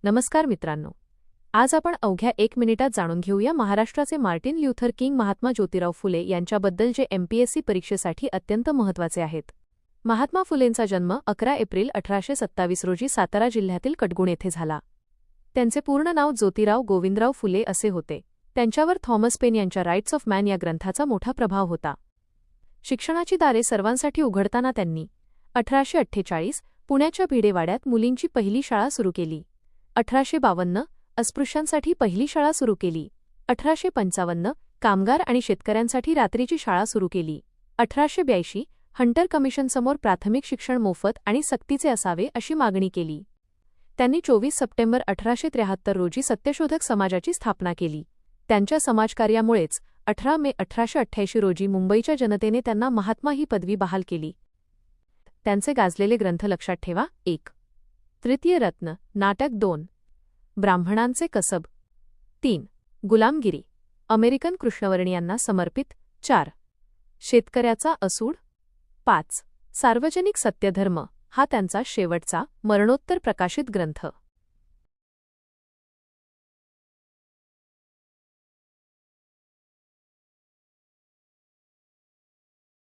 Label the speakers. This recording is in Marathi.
Speaker 1: नमस्कार मित्रांनो, आज आपण अवघ्या 1 मिनिटात जाणून घेऊया महाराष्ट्राचे Martin Luther King Mahatma Jyotirao Phule यांच्याबद्दल जे एमपीएससी परीक्षेसाठी अत्यंत महत्त्वाचे आहेत. महात्मा फुलेंचा जन्म 11 एप्रिल 1827 रोजी सातारा जिल्ह्यातील कटगुण येथे झाला. त्यांचे पूर्ण नाव ज्योतिराव गोविंदराव फुले असे होते. त्यांच्यावर थॉमस पेन यांच्या राईट्स ऑफ मॅन या ग्रंथाचा मोठा प्रभाव होता. शिक्षणाची दारे सर्वांसाठी उघडताना त्यांनी 1848 पुण्याच्या भिडेवाड्यात मुलींची पहिली शाळा सुरू केली. 1852 अस्पृश्यांसाठी पहिली शाळा सुरू केली. 1855 कामगार आणि शेतकऱ्यांसाठी रात्रीची शाळा सुरू केली. 1882 हंटर कमिशनसमोर प्राथमिक शिक्षण मोफत आणि सक्तीचे असावे अशी मागणी केली. त्यांनी 24 सप्टेंबर 1873 रोजी सत्यशोधक समाजाची स्थापना केली. त्यांच्या समाजकार्यामुळेच 18 मे 1888 रोजी मुंबईच्या जनतेने त्यांना महात्मा ही पदवी बहाल केली. त्यांचे गाजलेले ग्रंथ लक्षात ठेवा. 1. तृतीय रत्न नाटक. 2. ब्राह्मणांचे कसब. 3. गुलामगिरी अमेरिकन कृष्णवर्णियांना समर्पित. 4. शेतकऱ्याचा असूड. 5. सार्वजनिक सत्यधर्म हा त्यांचा शेवटचा मरणोत्तर प्रकाशित ग्रंथ.